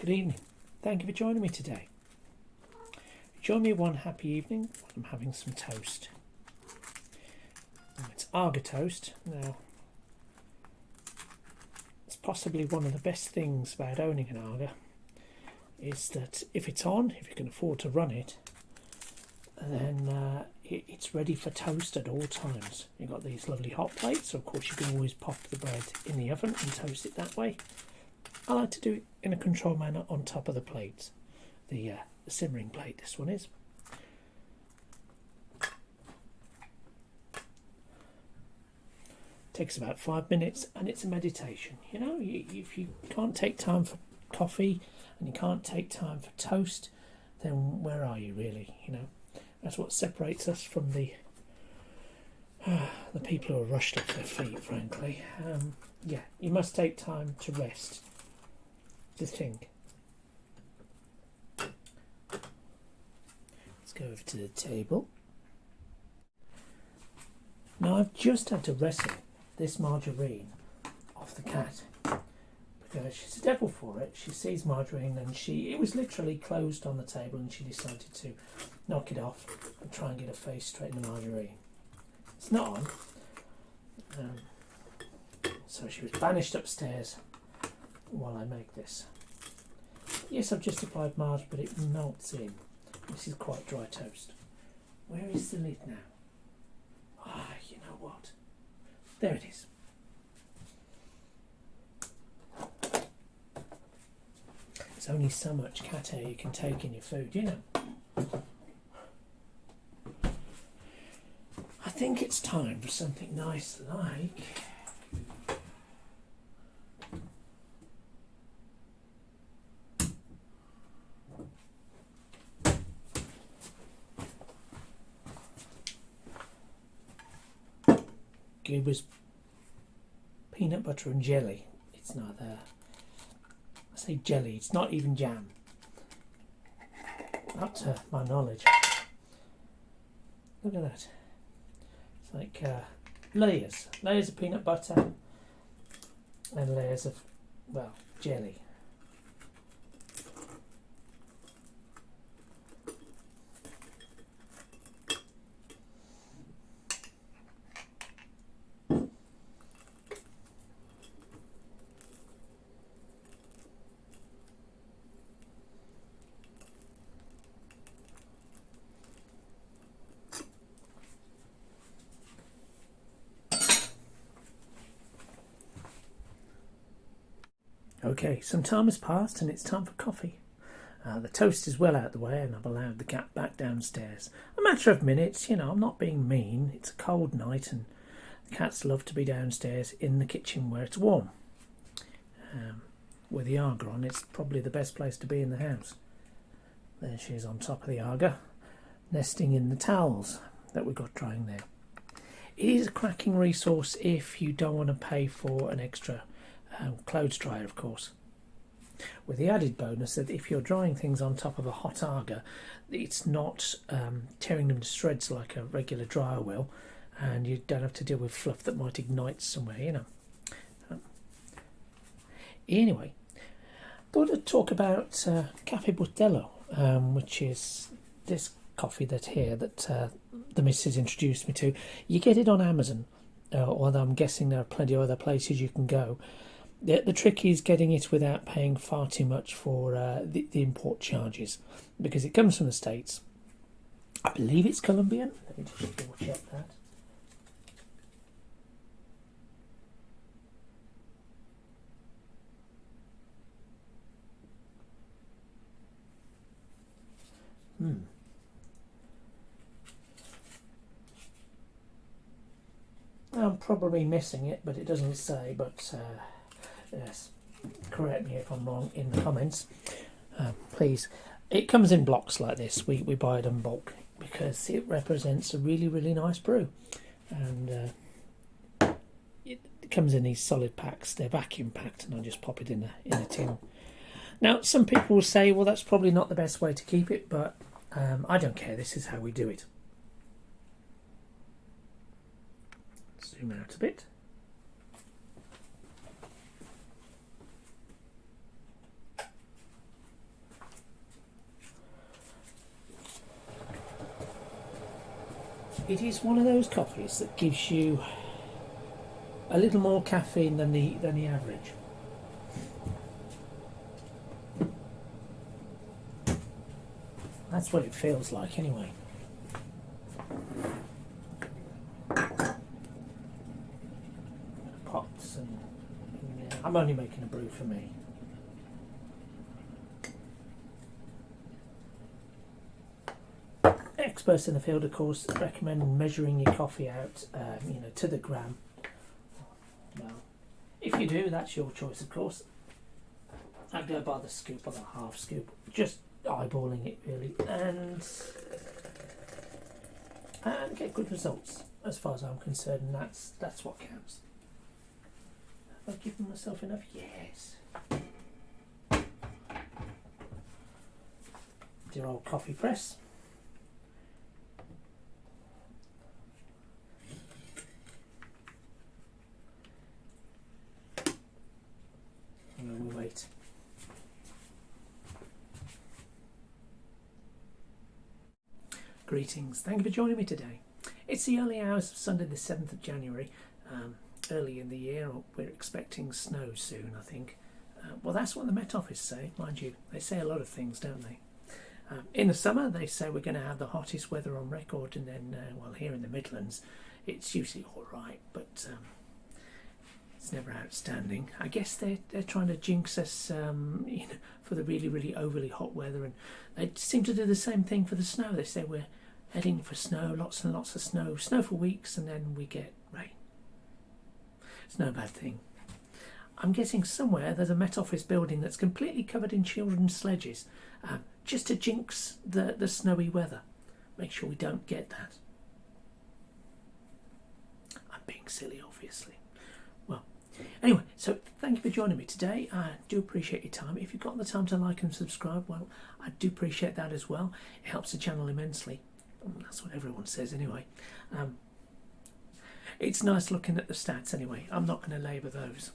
Good evening. Thank you for joining me today. Join me one happy evening while I'm having some toast. It's Arga toast. Now, it's possibly one of the best things about owning an Arga is that if it's on, if you can afford to run it, then it's ready for toast at all times. You've got these lovely hot plates, so of course you can always pop the bread in the oven and toast it that way. I like to do it in a controlled manner on top of the plates. The simmering plate, this one is. Takes about 5 minutes and it's a meditation. You know, if you can't take time for coffee and you can't take time for toast, then where are you really? You know, that's what separates us from the people who are rushed off their feet, frankly. Yeah, you must take time to rest, to think. Let's go over to the table. Now I've just had to wrestle this margarine off the cat because she's a devil for it. She sees margarine and it was literally closed on the table and she decided to knock it off and try and get her face straight in the margarine. It's not on. So she was banished upstairs while I make this. Yes, I've just applied marge, but it melts in. This is quite dry toast. Where is the lid now? Ah, you know what? There it is. There's only so much cat hair you can take in your food, you know. I think it's time for something nice like it was peanut butter and jelly. It's not I say jelly, it's not even jam. Not to my knowledge. Look at that. It's like layers of peanut butter and layers of, well, jelly. Okay, some time has passed and it's time for coffee. The toast is well out of the way and I've allowed the cat back downstairs. A matter of minutes, you know, I'm not being mean. It's a cold night and the cats love to be downstairs in the kitchen where it's warm. With the Arga on, it's probably the best place to be in the house. There she is on top of the Arga, nesting in the towels that we've got drying there. It is a cracking resource if you don't want to pay for an extra clothes dryer, of course, with the added bonus that if you're drying things on top of a hot Arga, it's not tearing them to shreds like a regular dryer will, and you don't have to deal with fluff that might ignite somewhere, you know. Anyway, thought I'd talk about Caffè Bustelo, which is this coffee that the missus introduced me to. You get it on Amazon, although I'm guessing there are plenty of other places you can go. The trick is getting it without paying far too much for the import charges, because it comes from the States. I believe it's Colombian. Let me just double check that. I'm probably missing it, but it doesn't say, but yes, correct me if I'm wrong in the comments, please. It comes in blocks like this. We buy it in bulk because it represents a really, really nice brew, and it comes in these solid packs. They're vacuum packed and I just pop it in a tin. Now some people will say, well, that's probably not the best way to keep it, but I don't care. This is how we do it. Zoom out a bit. It is one of those coffees that gives you a little more caffeine than the average. That's what it feels like anyway. Pots and yeah, I'm only making a brew for me. Experts in the field, of course, recommend measuring your coffee out, to the gram. Well, if you do, that's your choice, of course. I go by the scoop or the half scoop, just eyeballing it really, and get good results as far as I'm concerned, and that's what counts. Have I given myself enough? Yes. Dear old coffee press. And then we wait. Greetings, thank you for joining me today. It's the early hours of Sunday the 7th of January. Early in the year, we're expecting snow soon, I think. Well, that's what the Met Office say, mind you. They say a lot of things, don't they? In the summer, they say we're going to have the hottest weather on record, and then, here in the Midlands, it's usually all right, but it's never outstanding. I guess they're trying to jinx us, for the really, really overly hot weather, and they seem to do the same thing for the snow. They say we're heading for snow, lots and lots of snow for weeks, and then we get rain. It's no bad thing. I'm guessing somewhere there's a Met Office building that's completely covered in children's sledges, just to jinx the snowy weather. Make sure we don't get that. I'm being silly, obviously. Well, anyway, so thank you for joining me today. I do appreciate your time. If you've got the time to like and subscribe, well, I do appreciate that as well. It helps the channel immensely. That's what everyone says anyway. It's nice looking at the stats anyway. I'm not going to labour those.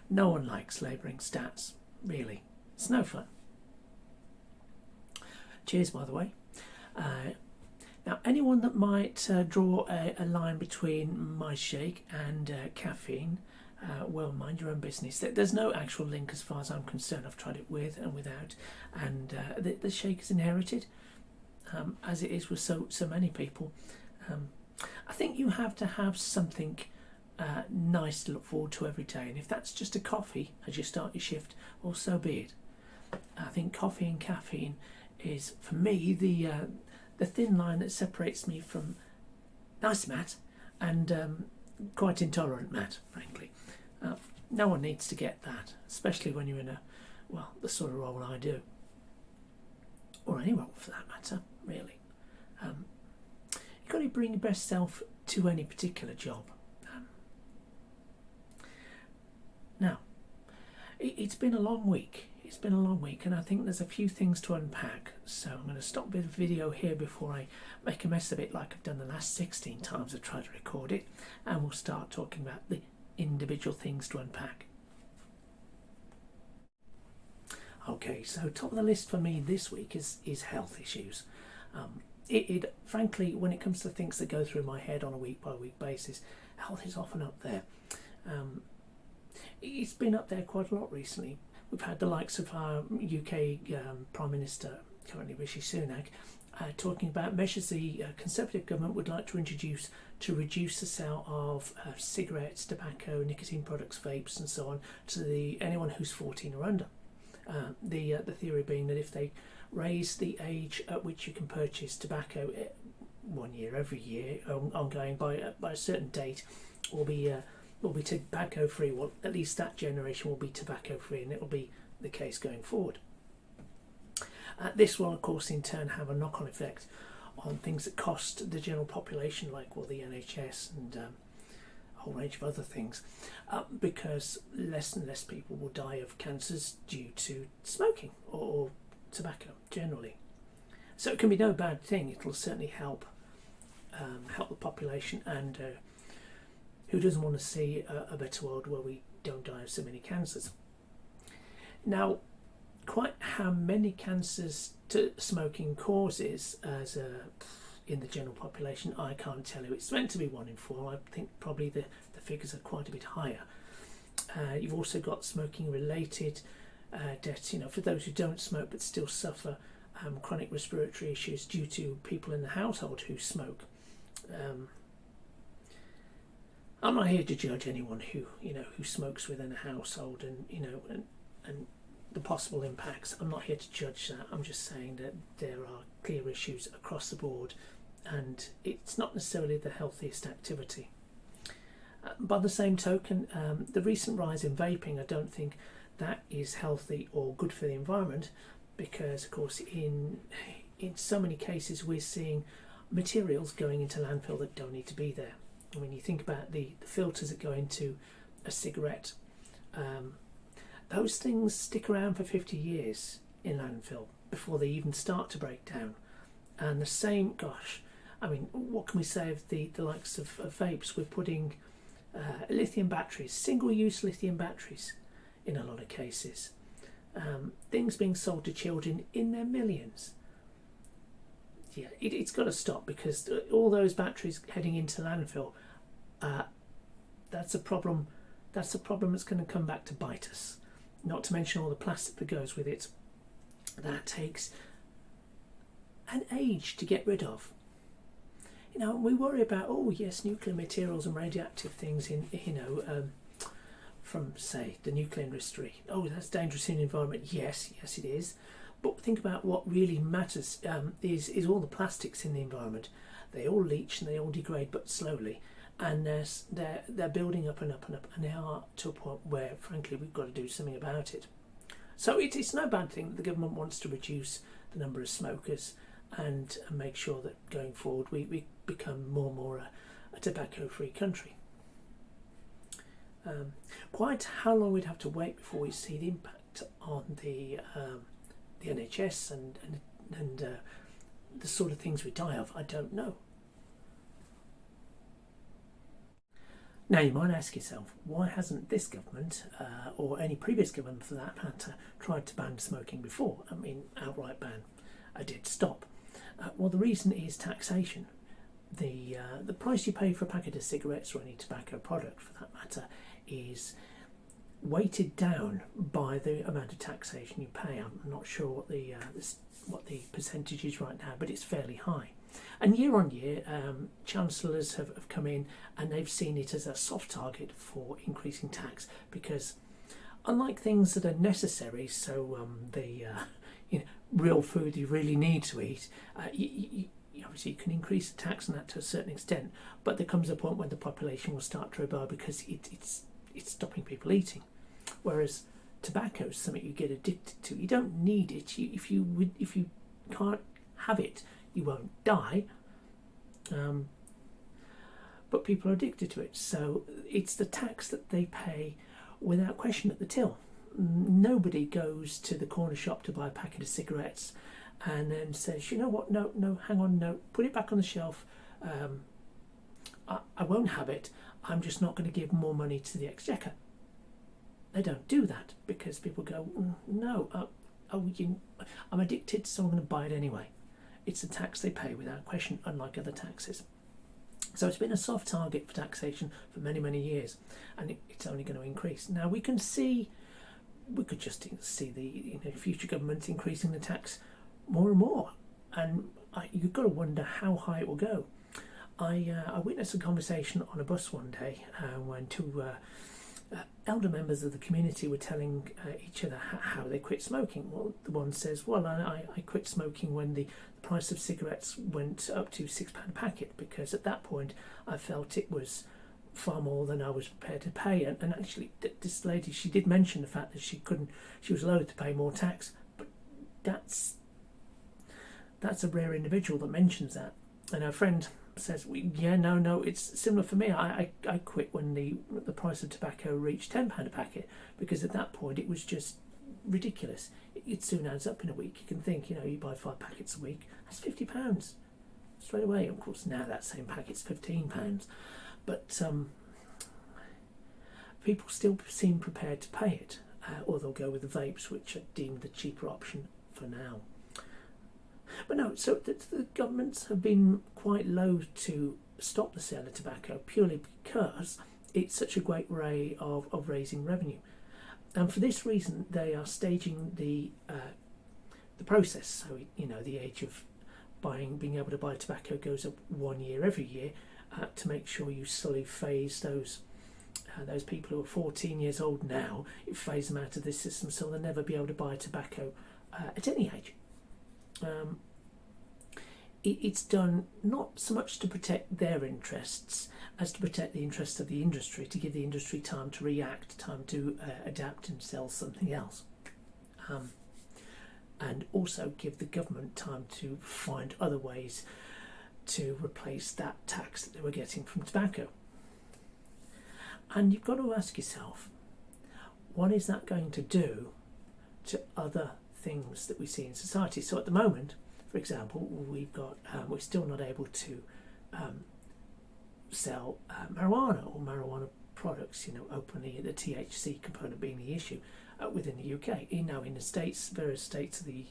No one likes labouring stats, really. It's no fun. Cheers, by the way. Now, anyone that might draw a line between my shake and caffeine, well, mind your own business. There's no actual link as far as I'm concerned. I've tried it with and without, and the shake is inherited, as it is with so many people. I think you have to have something nice to look forward to every day, and if that's just a coffee as you start your shift, well, so be it. I think coffee and caffeine is, for me, the thin line that separates me from nice Matt and quite intolerant Matt, frankly. No one needs to get that, especially when you're in the sort of role I do, or any role for that matter, really. You've got to bring your best self to any particular job. Now, it's been a long week. It's been a long week, and I think there's a few things to unpack. So I'm going to stop the video here before I make a mess of it like I've done the last 16 times I've tried to record it, and we'll start talking about the individual things to unpack. Okay, so top of the list for me this week is health issues. It frankly, when it comes to things that go through my head on a week-by-week basis, health is often up there. It's been up there quite a lot recently. We've had the likes of our UK Prime Minister, currently Rishi Sunak, talking about measures the Conservative government would like to introduce to reduce the sale of cigarettes, tobacco, nicotine products, vapes and so on to anyone who's 14 or under. The theory being that if they raise the age at which you can purchase tobacco 1 year, every year, ongoing by a certain date, will be tobacco free. Well, at least that generation will be tobacco free, and it will be the case going forward. This will, of course, in turn have a knock-on effect on things that cost the general population, like the NHS and a whole range of other things, because less and less people will die of cancers due to smoking or tobacco generally. So it can be no bad thing. It will certainly help the population, and who doesn't want to see a better world where we don't die of so many cancers? Now, quite how many cancers smoking causes as in the general population, I can't tell you. It's meant to be 1 in 4. I think probably the figures are quite a bit higher. You've also got smoking related deaths, for those who don't smoke but still suffer chronic respiratory issues due to people in the household who smoke. I'm not here to judge anyone who smokes within a household and the possible impacts. I'm not here to judge that. I'm just saying that there are clear issues across the board, and it's not necessarily the healthiest activity. By the same token, the recent rise in vaping, I don't think that is healthy or good for the environment, because of course in so many cases we're seeing materials going into landfill that don't need to be there. When you think about the filters that go into a cigarette, those things stick around for 50 years in landfill before they even start to break down. And the same, what can we say of the likes of vapes? We're putting lithium batteries, single-use lithium batteries in a lot of cases. Things being sold to children in their millions. Yeah, it's got to stop, because all those batteries heading into landfill, that's a problem. That's a problem that's going to come back to bite us. Not to mention all the plastic that goes with it. That takes an age to get rid of. We worry about, nuclear materials and radioactive things from, say, the nuclear industry. Oh, that's dangerous in the environment. Yes, it is. But think about what really matters is all the plastics in the environment. They all leach and they all degrade, but slowly. And they're building up and up and up, and they are to a point where, frankly, we've got to do something about it. So it's no bad thing that the government wants to reduce the number of smokers and make sure that going forward we become more and more a tobacco-free country. Quite how long we'd have to wait before we see the impact on the NHS and the sort of things we die of, I don't know. Now you might ask yourself, why hasn't this government, or any previous government for that matter, tried to ban smoking before? Outright ban, a dead stop. Well, the reason is taxation. The price you pay for a packet of cigarettes, or any tobacco product for that matter, is weighted down by the amount of taxation you pay. I'm not sure what the percentage is right now, but it's fairly high. And year on year, chancellors have come in and they've seen it as a soft target for increasing tax, because unlike things that are necessary, so real food you really need to eat, obviously you can increase the tax on that to a certain extent, but there comes a point when the population will start to rebel because it's stopping people eating. Whereas tobacco is something you get addicted to. You don't need it. If you can't have it, you won't die. But people are addicted to it, so it's the tax that they pay without question at the till. Nobody goes to the corner shop to buy a packet of cigarettes and then says, you know what, no, hang on, no, put it back on the shelf. I won't have it. I'm just not going to give more money to the exchequer. They don't do that because people go, no, I'm addicted, so I'm going to buy it anyway. It's a tax they pay without question, unlike other taxes. So it's been a soft target for taxation for many, many years, and it's only going to increase. Now we could just see the future governments increasing the tax more and more, and you've got to wonder how high it will go. I witnessed a conversation on a bus one day when two elder members of the community were telling each other how they quit smoking. Well, the one says, well, I quit smoking when the price of cigarettes went up to £6 a packet, because at that point I felt it was far more than I was prepared to pay. And actually this lady, she did mention the fact that she was loath to pay more tax, but that's a rare individual that mentions that. And her friend says, no, it's similar for me. I quit when the price of tobacco reached £10 a packet, because at that point it was just ridiculous. It soon adds up in a week. You can think, you buy 5 packets a week, that's £50 straight away. Of course, now that same packet's £15, but people still seem prepared to pay it, or they'll go with the vapes, which are deemed the cheaper option for now. But no, so the governments have been quite loath to stop the sale of tobacco purely because it's such a great way of raising revenue. And for this reason, they are staging the process. So, you know, the age of being able to buy tobacco goes up 1 year every year to make sure you slowly phase those people who are 14 years old now, you phase them out of this system so they'll never be able to buy tobacco at any age. It's done not so much to protect their interests as to protect the interests of the industry, to give the industry time to react, time to adapt and sell something else. And also give the government time to find other ways to replace that tax that they were getting from tobacco. And you've got to ask yourself, what is that going to do to other things that we see in society? So at the moment, for example, we're still not able to sell marijuana or marijuana products, you know, openly, the THC component being the issue within the UK. In the States, various states of the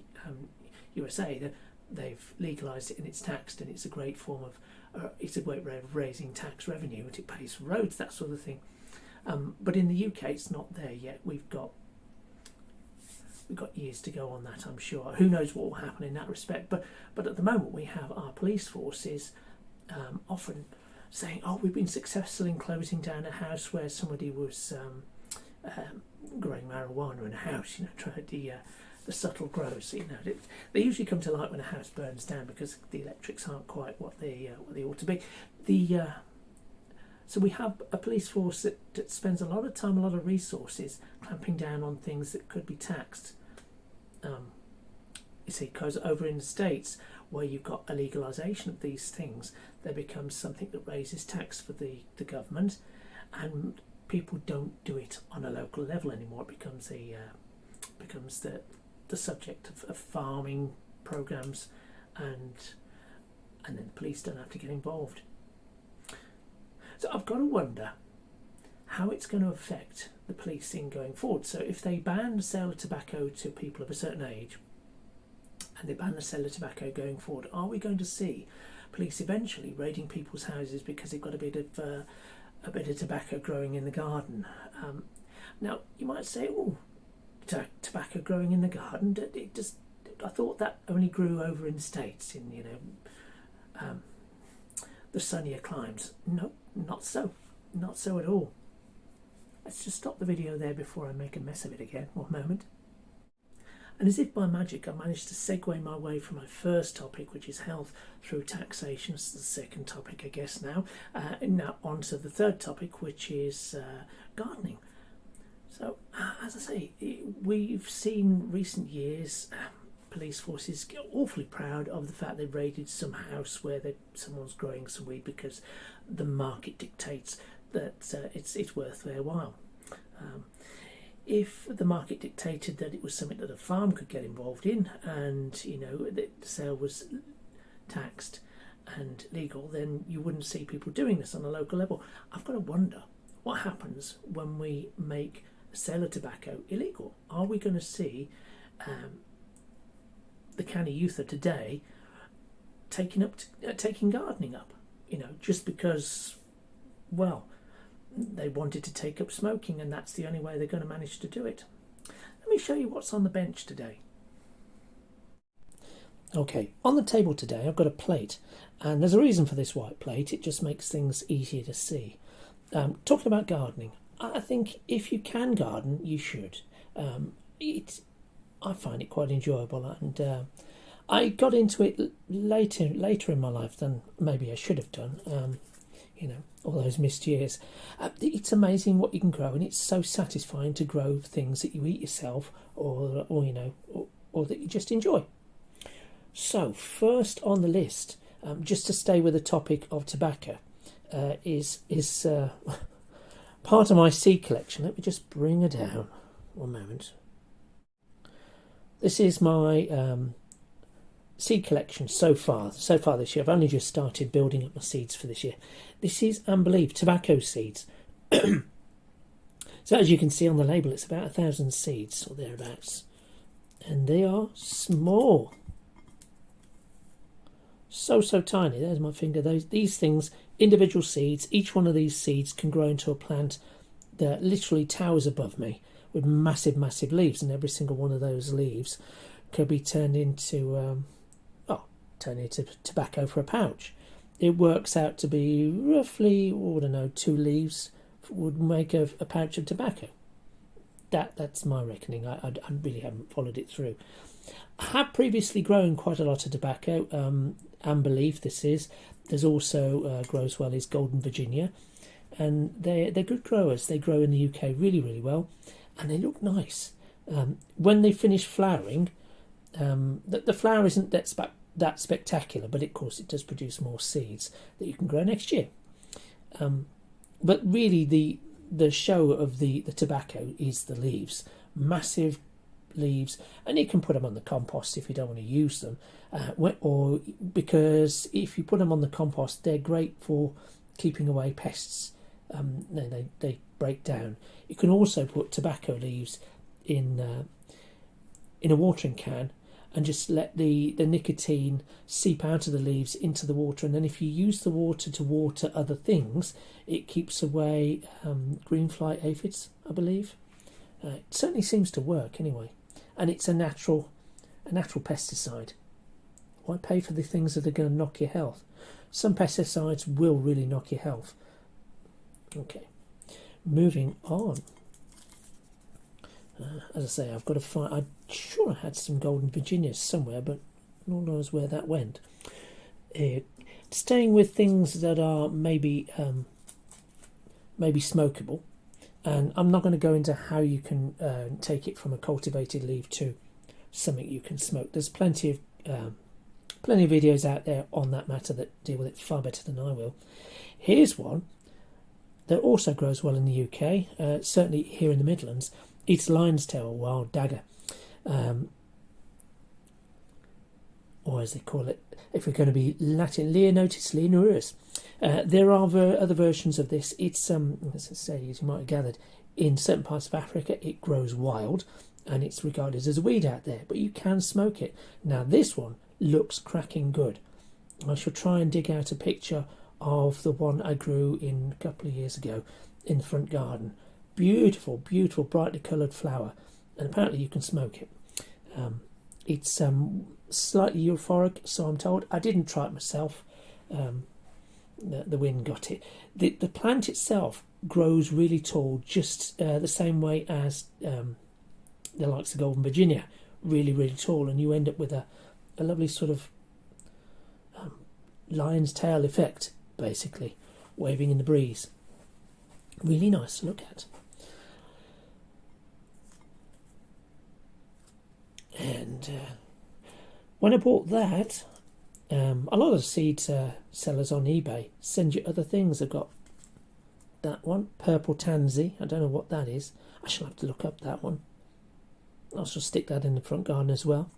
USA, they've legalised it and it's taxed, and it's a great form of, it's a great way of raising tax revenue. It pays for roads, that sort of thing. But in the UK, it's not there yet. We've got years to go on that, I'm sure. Who knows what will happen in that respect? But at the moment, we have our police forces often saying, "Oh, we've been successful in closing down a house where somebody was growing marijuana in a house." You know, tried the subtle grows. You know, they usually come to light when a house burns down because the electrics aren't quite what they ought to be. So we have a police force that spends a lot of time, a lot of resources clamping down on things that could be taxed. You see, because over in the States, where you've got a legalisation of these things, there becomes something that raises tax for the government, and people don't do it on a local level anymore. It becomes the subject of farming programs, and then the police don't have to get involved. So I've got to wonder how it's going to affect the policing going forward. So if they ban the sale of tobacco to people of a certain age, and they ban the sale of tobacco going forward, are we going to see police eventually raiding people's houses because they've got a bit of tobacco growing in the garden? Now you might say, "Oh, tobacco growing in the garden? I thought that only grew over in the States, in the sunnier climes." No, not so at all. Let's just stop the video there before I make a mess of it again. 1 moment. And as if by magic, I managed to segue my way from my first topic, which is health, through taxation. This is the second topic, I guess, now on to the third topic, which is gardening. So, as I say, we've seen recent years police forces get awfully proud of the fact they raided some house where someone's growing some weed because the market dictates that it's worth their while. If the market dictated that it was something that a farm could get involved in, and the sale was taxed and legal, then you wouldn't see people doing this on a local level. I've got to wonder what happens when we make the sale of tobacco illegal. Are we going to see the canny youth of today taking gardening up? Just because, well, they wanted to take up smoking, and that's the only way they're going to manage to do it. Let me show you what's on the bench today. Okay, on the table today I've got a plate, and there's a reason for this white plate. It just makes things easier to see. Talking about gardening, I think if you can garden, you should. I find it quite enjoyable, and I got into it later in my life than maybe I should have done. All those missed years. It's amazing what you can grow, and it's so satisfying to grow things that you eat yourself, or that you just enjoy. So first on the list, just to stay with the topic of tobacco, is part of my seed collection. Let me just bring her down 1 moment. This is my seed collection so far this year. I've only just started building up my seeds for this year. This is unbelievable, tobacco seeds. So as you can see on the label, it's about 1,000 seeds or thereabouts, and they are small. So tiny. There's my finger. These things, individual seeds, each one of these seeds can grow into a plant that literally towers above me with massive leaves, and every single one of those leaves could be turned into tobacco for a pouch. It works out to be roughly, I don't know, 2 leaves would make a pouch of tobacco. That's my reckoning. I really haven't followed it through. I have previously grown quite a lot of tobacco. Amber leaf, this is. There's also grows well is Golden Virginia, and they're good growers. They grow in the UK really well, and they look nice. When they finish flowering, the flower isn't that spectacular, but of course it does produce more seeds that you can grow next year. But really the show of the tobacco is the leaves. Massive leaves, and you can put them on the compost if you don't want to use them, or because if you put them on the compost, they're great for keeping away pests. They break down. You can also put tobacco leaves in a watering can and just let the nicotine seep out of the leaves into the water, and then if you use the water to water other things, it keeps away green fly aphids, I believe. It certainly seems to work anyway, and it's a natural pesticide. Why pay for the things that are going to knock your health? Some pesticides will really knock your health. Okay, moving on. As I say, I've got to find. I'm sure I had some Golden Virginias somewhere, but no one knows where that went. Staying with things that are maybe smokable, and I'm not going to go into how you can take it from a cultivated leaf to something you can smoke. There's plenty of videos out there on that matter that deal with it far better than I will. Here's one that also grows well in the UK, certainly here in the Midlands. It's lion's tail, wild dagger, or as they call it, if we're going to be Latin, Leonotis leonorus. There are other versions of this. It's as I say, as you might have gathered, in certain parts of Africa it grows wild, and it's regarded as a weed out there, but you can smoke it. Now this one looks cracking good. I shall try and dig out a picture of the one I grew in a couple of years ago in the front garden. Beautiful, brightly coloured flower, and apparently you can smoke it. It's slightly euphoric, so I'm told. I didn't try it myself. The wind got it. The plant itself grows really tall, just the same way as the likes of Golden Virginia, really tall, and you end up with a lovely sort of lion's tail effect, basically, waving in the breeze. Really nice to look at. And when I bought that, a lot of seed sellers on eBay send you other things. I've got that one, purple tansy. I don't know what that is. I shall have to look up that one. I shall stick that in the front garden as well.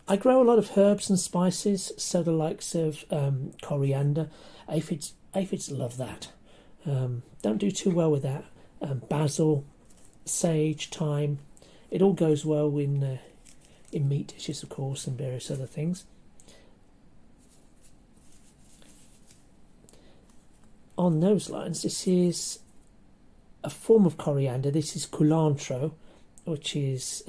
I grow a lot of herbs and spices, so the likes of coriander. Aphids love that. Don't do too well with that. Basil, sage, thyme. It all goes well in meat dishes, of course, and various other things. On those lines, this is a form of coriander. This is culantro, which is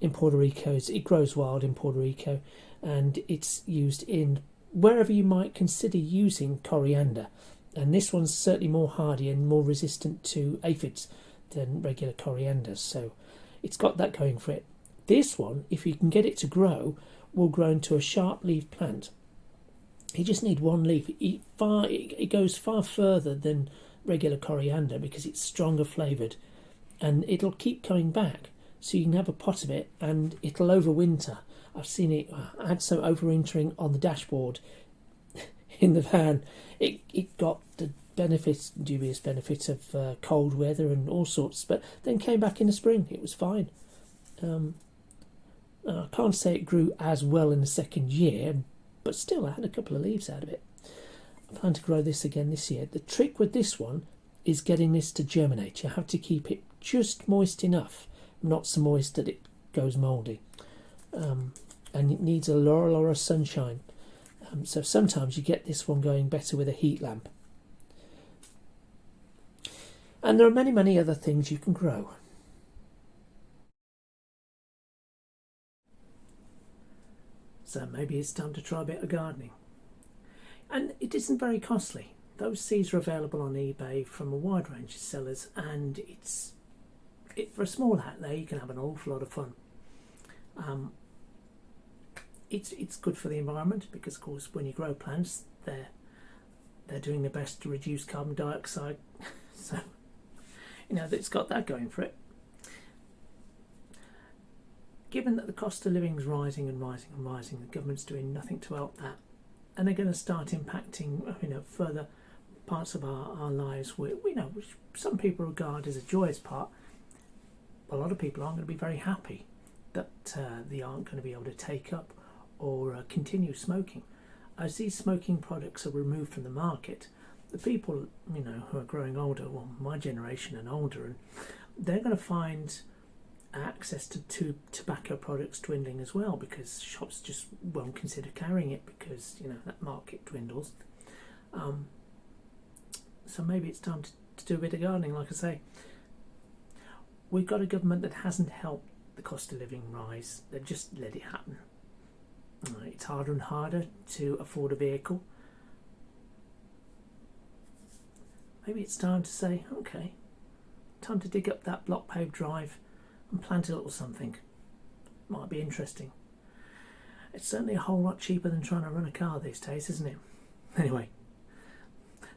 in Puerto Rico. It grows wild in Puerto Rico, and it's used in wherever you might consider using coriander. And this one's certainly more hardy and more resistant to aphids than regular coriander, so it's got that going for it. This one, if you can get it to grow, will grow into a sharp-leaved plant. You just need one leaf. It goes far further than regular coriander because it's stronger flavoured, and it'll keep coming back. So you can have a pot of it, and it'll overwinter. I've seen it. I had some overwintering on the dashboard in the van. It got the dubious benefits of cold weather and all sorts, but then came back in the spring. It was fine. I can't say it grew as well in the second year, but still I had a couple of leaves out of it. I plan to grow this again this year. The trick with this one is getting this to germinate. You have to keep it just moist enough, not so moist that it goes mouldy. And it needs a lot of sunshine. So sometimes you get this one going better with a heat lamp. And there are many, many other things you can grow. So maybe it's time to try a bit of gardening. And it isn't very costly. Those seeds are available on eBay from a wide range of sellers, and for a small outlay you can have an awful lot of fun. It's good for the environment because, of course, when you grow plants, they're doing their best to reduce carbon dioxide. So, it's got that going for it. Given that the cost of living is rising and rising and rising, the government's doing nothing to help that, and they're going to start impacting, further parts of our lives, which some people regard as a joyous part. A lot of people aren't going to be very happy that they aren't going to be able to take up or continue smoking. As these smoking products are removed from the market, the people who are growing older, well, my generation and older, and they're going to find access to tobacco products dwindling as well, because shops just won't consider carrying it because that market dwindles. So maybe it's time to do a bit of gardening. Like I say, we've got a government that hasn't helped the cost of living rise. They've just let it happen. It's harder and harder to afford a vehicle. Maybe it's time to say, okay, time to dig up that block paved drive and plant a little something. Might be interesting. It's certainly a whole lot cheaper than trying to run a car these days, isn't it? Anyway,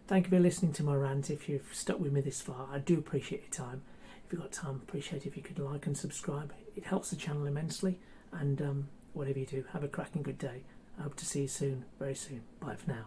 thank you for listening to my rant. If you've stuck with me this far, I do appreciate your time. If you've got time, appreciate if you could like and subscribe. It helps the channel immensely. And whatever you do, have a cracking good day. I hope to see you soon, very soon. Bye for now.